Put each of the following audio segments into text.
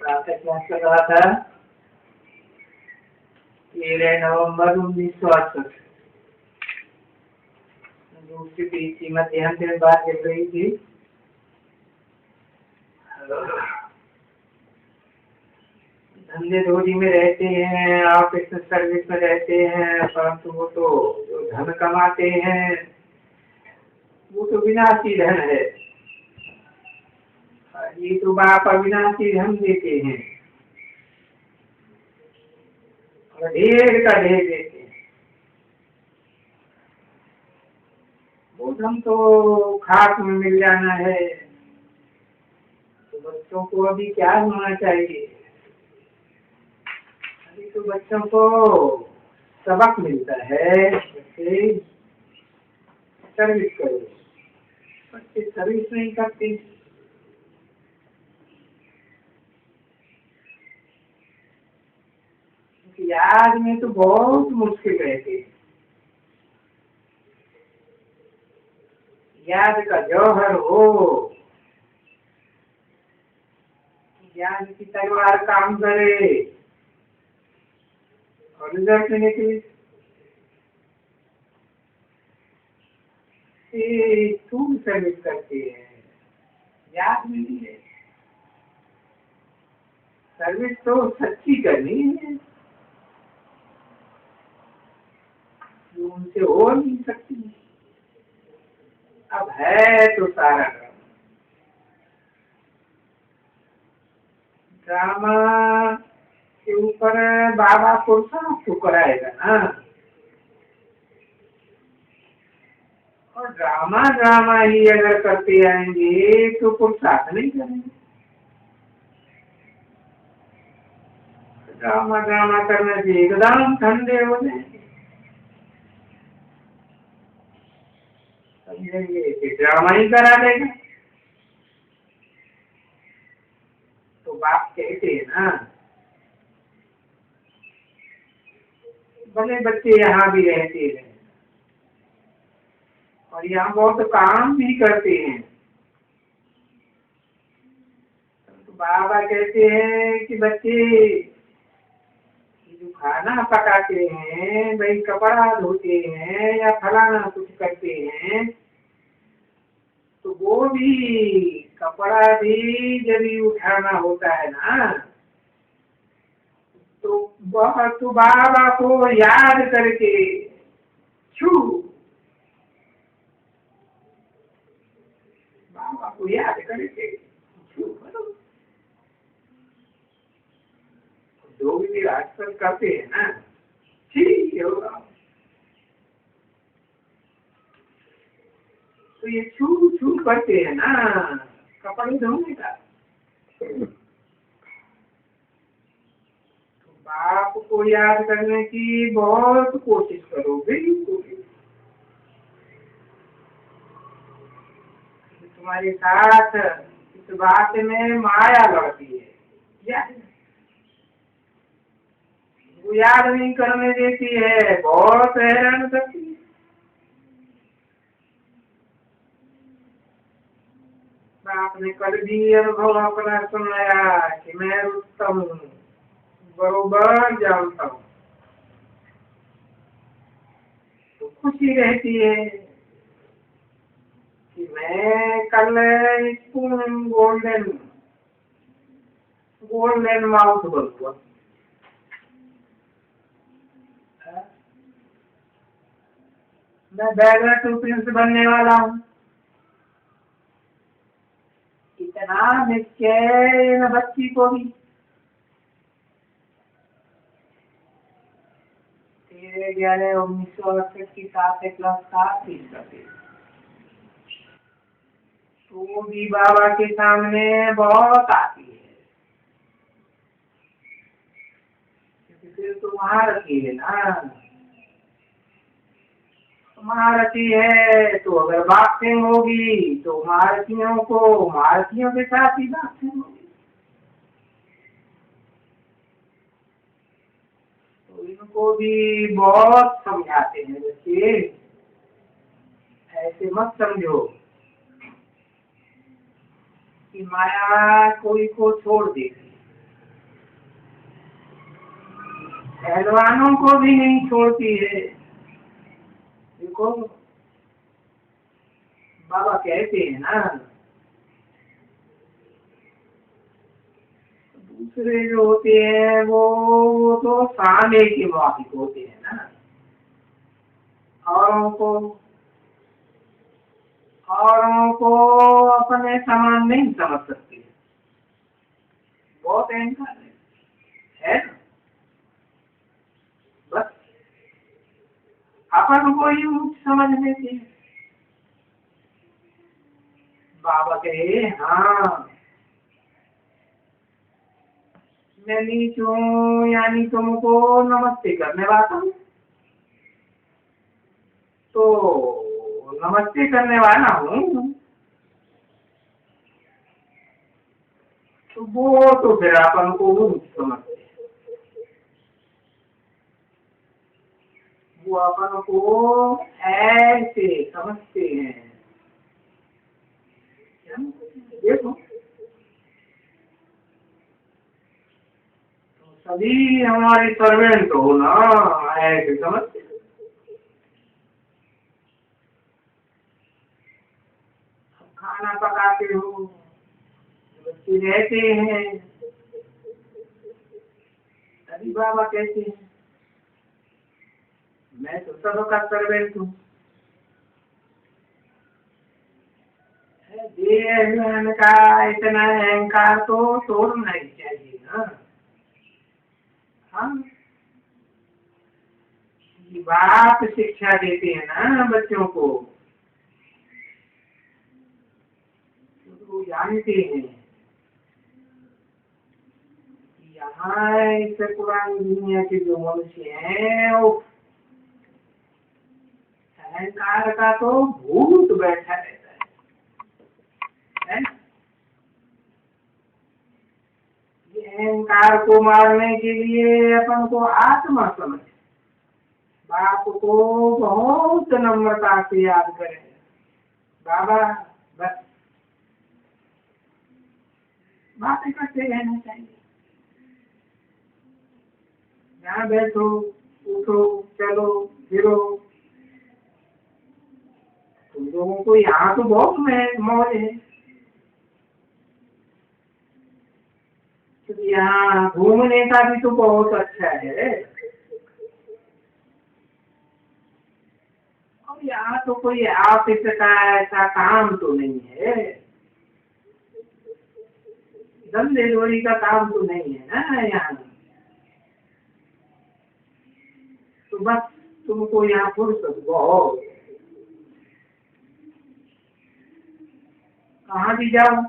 प्रातः क्लास कर रहा था 13 नवंबर 1968। दूसरी तीसरी मध्यान्ह में बात चल रही थी। धंधे धोरी में रहते हैं, ऑफिस सर्विस में रहते हैं, परंतु वो तो जो धन कमाते हैं वो तो विनाशी धन है। ये तो बाप अविनाशी धन देते हैं और ढेर का ढेर देते हैं। वो धन तो खाक में मिल जाना है। तो बच्चों को अभी क्या होना चाहिए? अभी तो बच्चों को सबक मिलता है, बच्चे सर्विस करो। बच्चे सर्विस नहीं करते। याद में तो बहुत मुश्किल रहती है। याद का जौहर हो, याद की तलवार काम करे और रिजल्ट निकले। खूब सर्विस करते हैं, याद में नहीं है। सर्विस तो सच्ची करनी है, जो उनसे हो नहीं सकती। अब है तो सारा ड्रामा के ऊपर बाबा पुरुषार्थ तो कराएगा ना। और ड्रामा ड्रामा ही अगर करते आएंगे तो पुरुषार्थ नहीं करेंगे। ड्रामा ड्रामा करने से एकदम ठंडे हो जाएंगे। समझेंगे कि ड्रामा ही करा देगा। तो बाप कहते हैं ना, भले बच्चे यहाँ भी रहते हैं और यहाँ बहुत काम भी करते हैं, तो बाबा कहते हैं कि बच्चे जो खाना पकाते हैं, भाई कपड़ा धोते हैं या फलाना कुछ करते हैं, तो वो भी कपड़ा भी जब भी उठाना होता है ना, तो वह तो बाबा को याद करके छू, बाबा को याद करके छू करो। जो भी आजकल करते हैं ना, ठीक होगा। तो ये छू छू करते हैं ना कपड़े धोने का, तो बाप को याद करने की बहुत कोशिश करोगे। तुम्हारे साथ इस बात में माया लड़ती है, वो याद नहीं करने देती है, बहुत हैरान करती है। आपने कल भी अनुभव अपना सुनाया कि मैं रुस्तम हूँ, बरोबर जानता हूँ। तो खुशी रहती है कि मैं कल स्पून गोल्डन माउथ बनूंगा। मैं बैगर टू प्रिंस बनने वाला हूँ। इतना निश्चय न बच्ची को भी। 13/11/1968 की 7 क्लास 7 फीसदी। तो भी बाबा के सामने बहुत आती है, क्योंकि फिर तो महारथी है ना। महारथी है तो अगर बॉक्सिंग होगी तो महारथियों को महारथियों के साथ ही बॉक्सिंग होगी। तो इनको भी बहुत समझाते हैं, बच्चे ऐसे मत समझो कि माया कोई को छोड़ देगी। पहलवानों को भी नहीं छोड़ती है। देखो बाबा कहते हैं ना, दूसरे जो होते हैं वो तो सामने के मुआफिक होते हैं ना, औरों को अपने समान नहीं समझ सकते, बहुत अहंकार है ना। बस अपन को ही ऊंच समझ लेते हैं। बाबा कहे हाँ मैं नीच हूँ, यानी तुमको नमस्ते करने वाला हूँ, तो नमस्ते करने वाला हूँ, तो वो तो फिर अपन को ऊंच समझते हैं, वो अपन को ऐसे समझते हैं। देखो सभी हमारे सर्वेंट हो ना, ऐसे समझते हैं। खाना पकाते हो, बच्चे रहते हैं, तभी बाबा कहते हैं मैं तो सबका सर्वेंट हूँ। देह का इतना अहंकार तो तोड़ना ही चाहिए ना। हाँ बाप शिक्षा देते हैं ना बच्चों को, तो जानते हैं कि यहाँ इस पुरानी दुनिया के जो मनुष्य हैं वो अहंकार का तो भूत बैठा रहता है ना? ये अहंकार को मारने के लिए अपन को आत्मा समझ, बाप को बहुत नम्रता से याद करें, बाबा बस बातें करते रहना चाहिए, यहाँ बैठो उठो चलो फिरो, तुम लोगों को यहाँ तो बहुत मौज है, तो यहाँ घूमने का भी तो बहुत अच्छा है, और यहाँ तो कोई ऑफिस का ऐसा काम तो नहीं है, धंधे जोड़ी का काम तो नहीं है ना यहाँ, तो बस तुमको यहाँ फुर्सत बहुत, कहाँ भी जाओ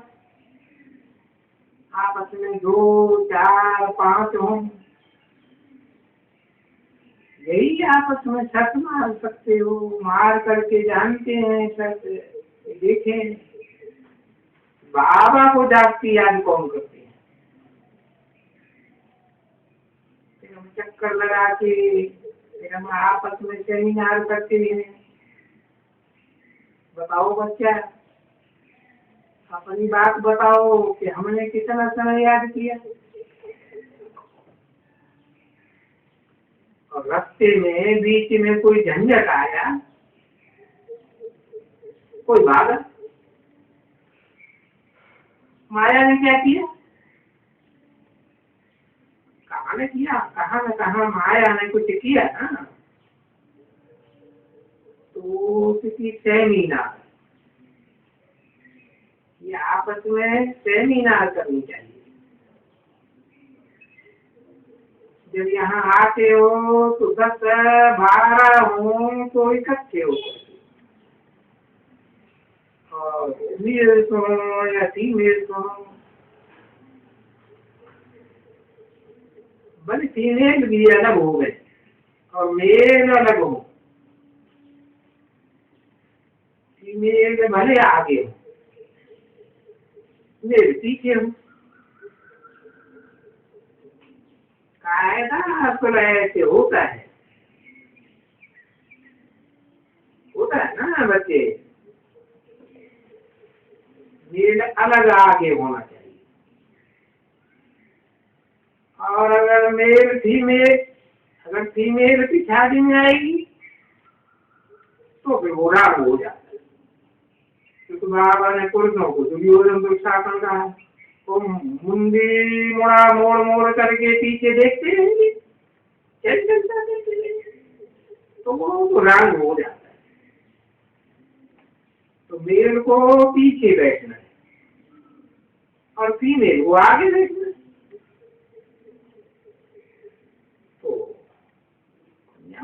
आपस में 2 4 5 हो, यही आपस में छत मार सकते हो, मार करके जानते हैं छत, देखें बाबा को जागती याद कौन करते हैं, फिर हम चक्कर लगा के फिर हम आपस में सेमिनार करते हैं। बताओ बच्चा अपनी बात बताओ कि हमने कितना समय याद किया, और रास्ते में बीच में कोई झंझट आया, कोई भागा, माया ने क्या किया, कहा ने किया, कहा न कहा माया ने कुछ किया ना, तो उसकी सेमिनार, ये आपस में सेमिनार करनी चाहिए। जब यहाँ आते हो तो 10 12 हो तो इकट्ठे हो, और मेल सुनो या फीमेल सुनो, भले फीमेल भी अलग हो गए और मेल अलग हो, फीमेल भले आगे हो मेल पीछे हो, कायदा असल ऐसे होता है ना बच्चे, मेल अलग आगे होना चाहिए, और अगर मेल फीमेल अगर फीमेल की शादी में आएगी तो फिर वो राग हो जाता है, क्योंकि बाबा ने पुरुषों को दुर्योधन दुशासन कहा है, तो मुंडी मोड़ा मोड़ मोड़ करके पीछे देखते रहेंगे, चल चलता देखते रहेंगे, तो वो तो राग हो जाता है। तो मेल को पीछे बैठना है और फीमेल को आगे बैठना है। तो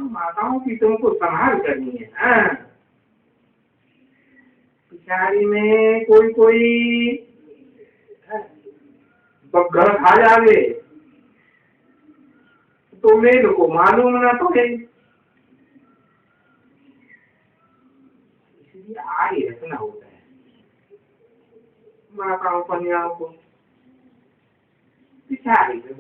माताओं की तुमको संभाल करनी है ना। पिछाड़ी में कोई बग्घर खा जावे तो मेल को मालूम ना पड़े, इसलिए आगे रखना होता है माताओं कन्याओं को। पिछाड़ी में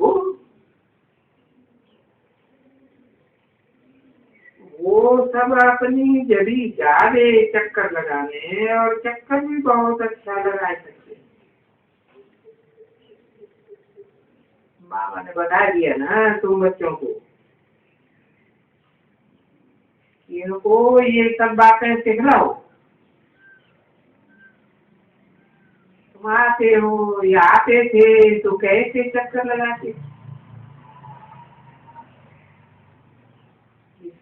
वो सब अपनी जड़ी जावे चक्कर लगाने, और चक्कर भी बहुत अच्छा लगा सकते। बाबा ने बता दिया ना तुम बच्चों को, इनको ये सब बातें सिखलाओ। तुम आते हो या आते थे तो कैसे चक्कर लगाते,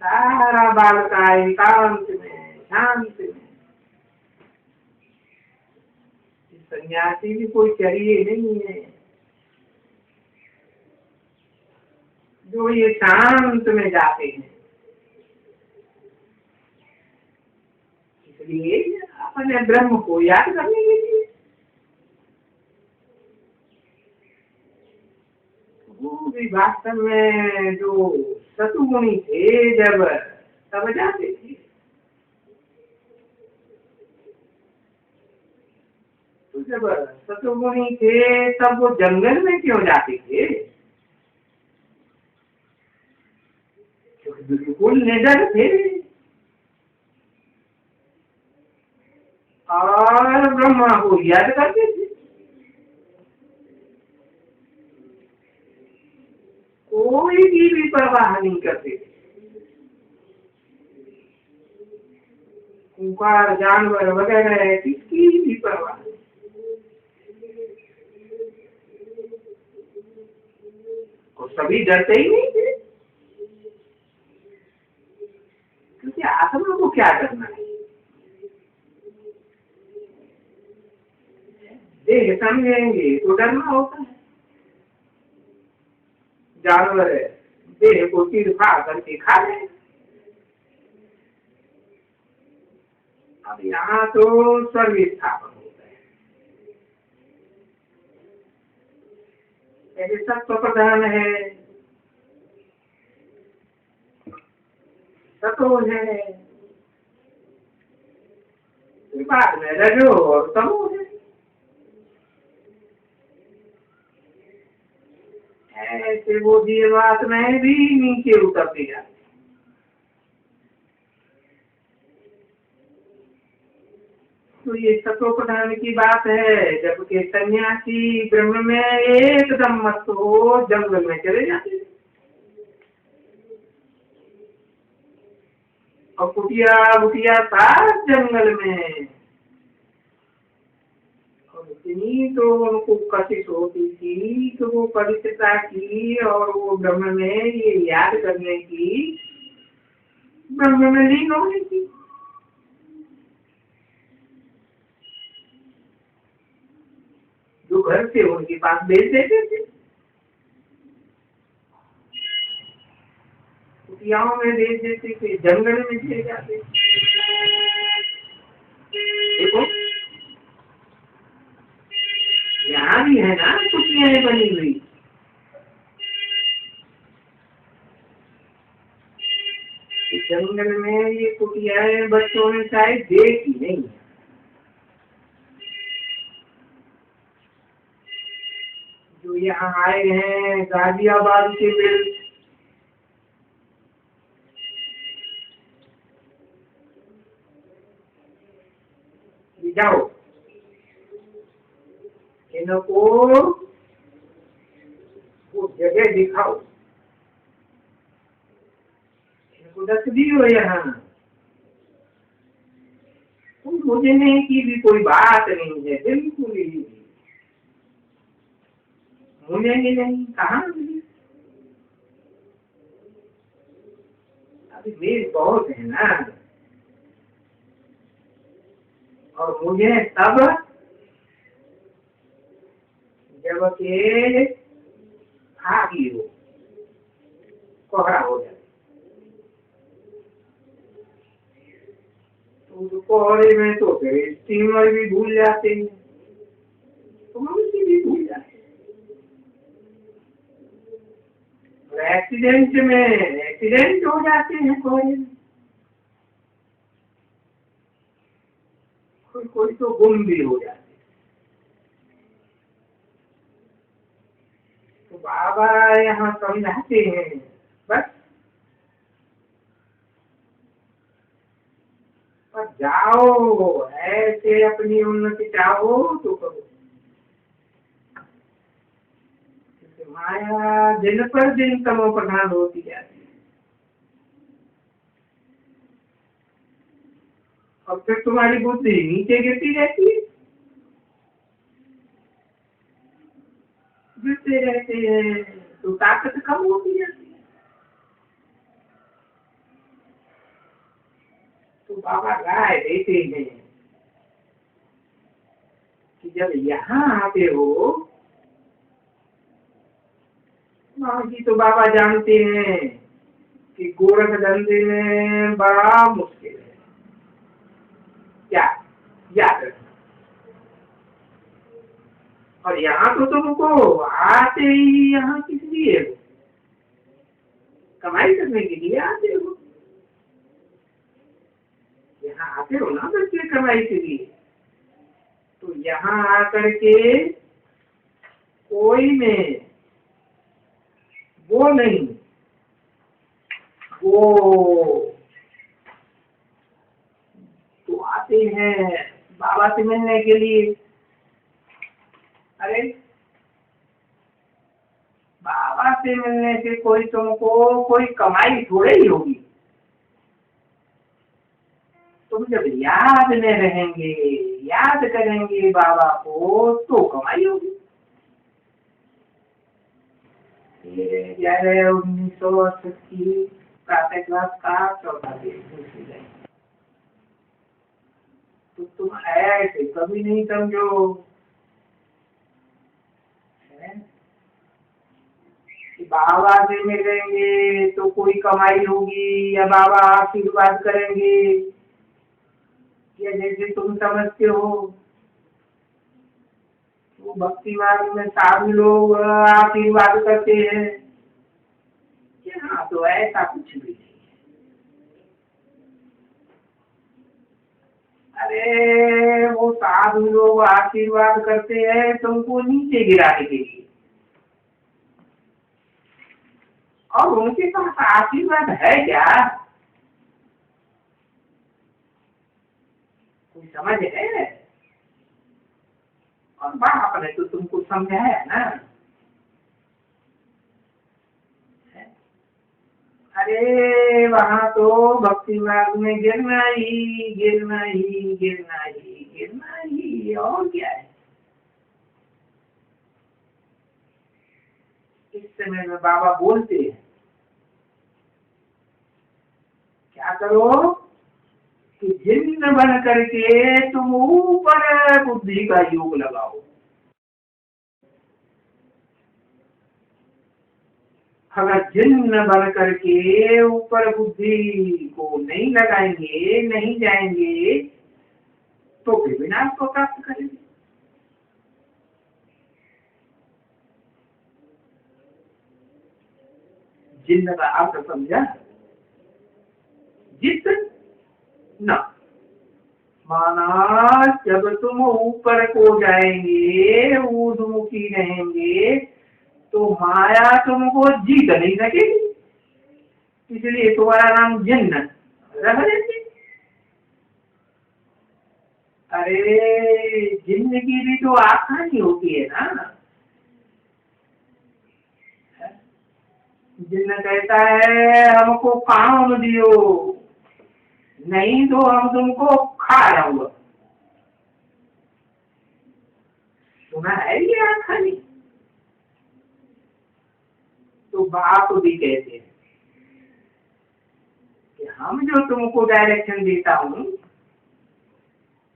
सारा बाल का एकांत में शांत में। सन्यासी भी कोई चाहिए नहीं है जो ये शांत में जाते हैं, इसलिए अपने ब्रह्म को याद करने के लिए। वो भी वास्तव में जो सतुगुणी थे जब तब जाते थे, तो जब सतुगुणी थे तब वो जंगल में क्यों जाते थे, क्योंकि बिल्कुल निडर थे और ब्रह्मा को याद करते थे। कोई भी परवाह नहीं करते थे, कुंकार जानवर वगैरह किसकी भी परवाह नहीं। और सभी डरते ही नहीं थे, क्योंकि आत्मा को क्या करना है, देह समझेंगे तो डरना होता है। जानवर देह को तीर फाड़ करके खा ले। अब यहाँ तो स्वर्ग स्थापन होता है, ऐसे सत्व प्रधान है, सतो है, बाद में रजो और तमो है। ऐसे वो जीवात में भी नीचे उतरते जाते। तो ये सतो प्रधान की बात है, जबकि सन्यासी ब्रह्म में एकदम मस्त हो जंगल में चले जाते और कुटिया बुटिया सारा जंगल में। और इतनी तो उनको कशिश होती थी कि वो पवित्रता की और वो ब्रह्म में ये याद करने की, ब्रह्म में लीन होने की। जो घर से उनके पास भेज देते थे, कुटियाओं में भेज देते थे, जंगल में चले जाते। देखो यहाँ भी है ना कुटियाएं बनी हुई, जंगल में ये कुटियाएं बच्चों ने शायद देखी नहीं। जो यहाँ आए हैं गाजियाबाद के बिल, जाओ इनको वो जगह दिखाओ उदास भी हो यहाँ, तो मुझे नहीं की भी कोई बात नहीं है, बिल्कुल ही मुझे ही नहीं, कहाँ मिली। अभी मेल बहुत है ना, और मुझे तब जब के खागी हो, कोहरा हो जाए, तो कोहरे में तो फिर स्टीमर भी भूल जाते हैं, तो मनुष्य भी भूल जाते हैं। एक्सीडेंट हो जाते हैं कोहरे में, कोई तो गुम भी हो जाते हैं। तो बाबा यहाँ समझाते हैं, बस पर जाओ, ऐसे अपनी उन्नति चाहो तो करो, माया दिन पर दिन तमो प्रधान होती जाती है, और फिर तुम्हारी बुद्धि नीचे गिरती रहती है, गिरते रहते हैं तो ताकत कम होती जाती है। तो बाबा राय देते हैं कि जब यहाँ आते हो, बाकी तो बाबा जानते हैं कि गोरख धंधे में बड़ा मुश्किल है, क्या याद रखना। और यहाँ तो तुमको आते ही यहाँ किस लिए हो, कमाई करने के लिए आते हो, यहाँ आते हो ना बच्चे कमाई के लिए। तो यहाँ आकर के कोई में वो नहीं, वो तो आते हैं बाबा से मिलने के लिए। अरे बाबा से मिलने से कोई तुमको कोई कमाई थोड़े ही होगी, तुम जब याद में रहेंगे, याद करेंगे बाबा को, तो कमाई होगी। 1980 प्रातः क्लास का 14 दिन। तो तुम ऐसे कभी नहीं समझो कि बाबा से मिलेंगे तो कोई कमाई होगी, या बाबा आशीर्वाद करेंगे, या जैसे तुम समझते हो वो भक्ति मार्ग में साधु लोग आशीर्वाद करते हैं, यहाँ तो ऐसा कुछ भी नहीं। अरे वो साधु लोग आशीर्वाद करते हैं तुमको नीचे गिराने के लिए, और उनके पास आशीर्वाद है क्या, कोई समझ है। और बाप ने तो तुमको समझाया ना, अरे वहां तो भक्ति मार्ग में गिरना ही गिरना ही गिरना ही गिरना ही, और क्या है। इस समय में बाबा बोलते हैं क्या करो कि जिन्न बन करके तुम ऊपर बुद्धि का योग लगाओ। अगर जिन्न बन करके ऊपर बुद्धि को नहीं लगाएंगे, नहीं जाएंगे, तो फिर विनाश को प्राप्त करेंगे। जिन्न का अर्थ समझा, जित न माना जब तुम ऊपर को जाएंगे, ऊर्ध्वमुखी रहेंगे, तो माया तुमको जीत नहीं सकेगी, इसलिए तुम्हारा नाम जिन्न रह देते। अरे जिन्न की भी तो आसानी होती है ना, जिन्न कहता है हमको काम दियो, नहीं तो हम तुमको खा जाऊंगा। सुना है ये आखानी? तो बाप भी कहते हैं कि हम जो तुमको डायरेक्शन देता हूं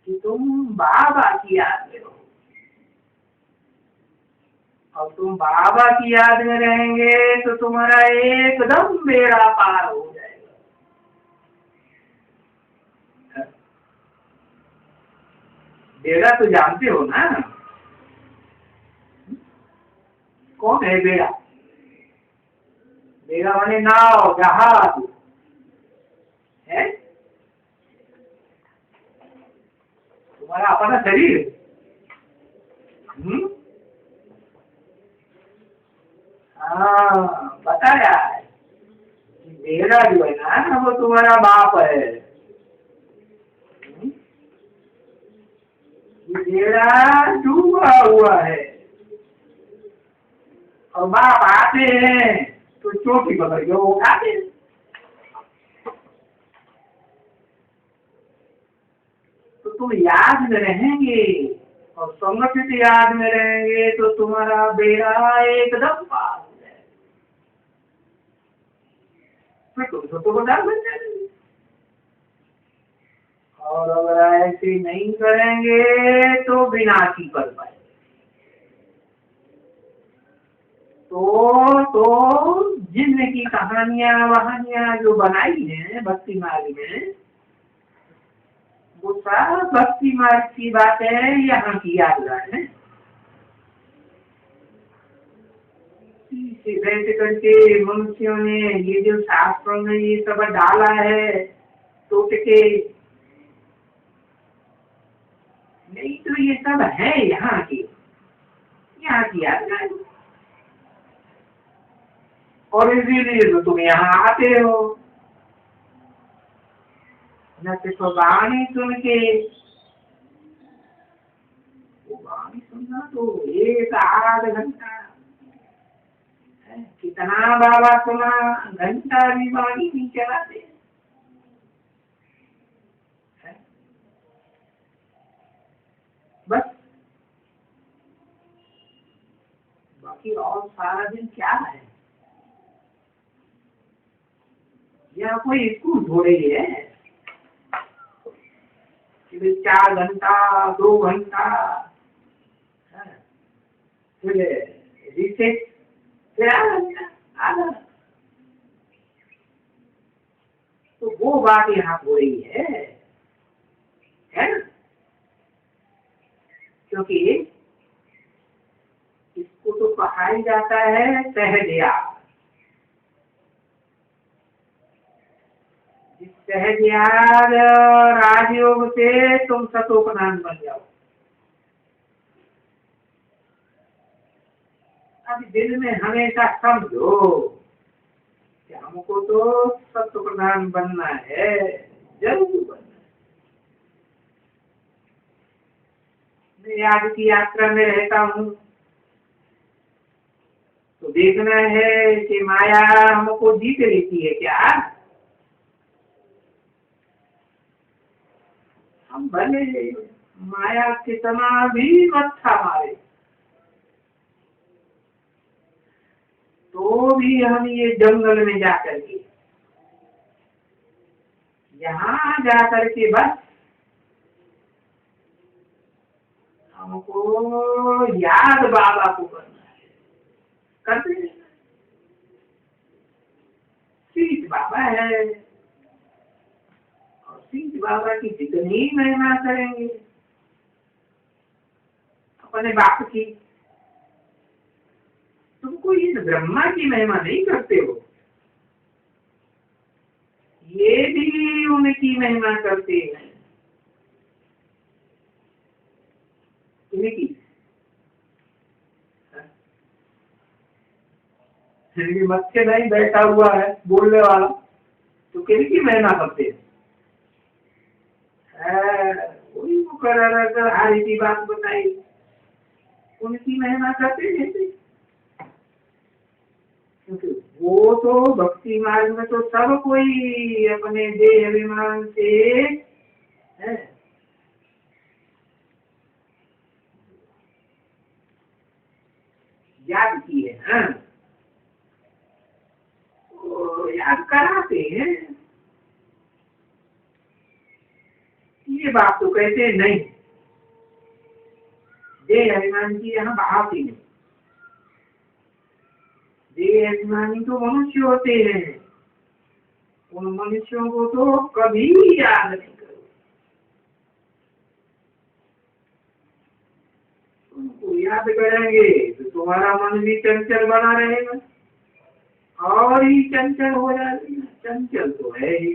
कि तुम बाबा की याद में रहो, और तुम बाबा की याद में रहेंगे तो तुम्हारा एकदम बेड़ा पार हो जाएगा। बेड़ा तो जानते हो ना, कौन है बेड़ा? बेड़ा माने नाव, जहाज है। तुम्हारा अपना शरीर, हाँ बताया है कि बेड़ा जो है ना वो तुम्हारा बाप है। ये बेड़ा डूबा हुआ है और बाप आते हैं तो चोटी पकड़ के वो उठाते हैं। तो तुम याद में रहेंगे और संगठित याद में रहेंगे तो तुम्हारा बेड़ा एकदम पार हो जाएगा। फिर तुम सतोप्रधान बन जाएंगे। और अगर ऐसे नहीं करेंगे तो विनाशी कर पाएंगे। तो जिन्न की कहानियां वहानियां जो बनाई हैं भक्ति मार्ग में, वो सब भक्ति मार्ग की बातें यहाँ की यादगार है। बैठ करके मनुष्यों ने ये जो शास्त्रों में ये सब डाला है टोटके, नहीं तो ये सब है यहाँ की यादगार। और इसीलिए तो तुम यहाँ आते हो, न सिर्फ वाणी सुन के, वो वाणी सुनना तो 1-8 घंटा, कितना बाबा सुना, घंटा भी वाणी नहीं चलाते। बस बाकी और सारा दिन क्या है? यहाँ कोई स्कूल थोड़े ही है कि 4 घंटा 2 घंटा फिर रिसेस, फिर आधा। तो वो बात यहाँ हो रही है ना? क्योंकि इसको तो कहा ही जाता है सहज याद। सहज याद राजयोग से तुम सतोप्रधान बन जाओ। अब दिल में हमेशा समझो कि हमको तो सतोप्रधान बनना है, जरूर बनना है। मैं आज की यात्रा में रहता हूँ तो देखना है कि माया हमको जीत लेती है क्या। हम भले माया कितना भी मत्था मारे तो भी हम ये जंगल में जाकर के, यहाँ जाकर के बस हमको याद बाबा को करना है। करते हैं, शीश बाबा है और शीश बाबा की जितनी महिमा करेंगे अपने बाप की, तुमको ये ब्रह्मा की महिमा नहीं करते हो, ये भी उनकी महिमा करते हैं। इनकी मत्स्य नहीं बैठा हुआ है बोलने वाला, तो किनकी महिमा करते हैं? वही मुकर हारी की बात बताई, उनकी महिमा करते हैं। क्योंकि वो तो भक्ति मार्ग में तो सब कोई अपने देह अभिमान से है, याद किए हैं, तो याद कराते हैं। ये बात तो कहते हैं नहीं, देह अभिमान की यहाँ बात ही नहीं। देह अभिमानी तो मनुष्य होते हैं, उन मनुष्यों को तो कभी याद नहीं करो। उनको याद करेंगे तो तुम्हारा मन भी चंचल बना रहेगा और ही चंचल हो जाएगा। चंचल तो है ही।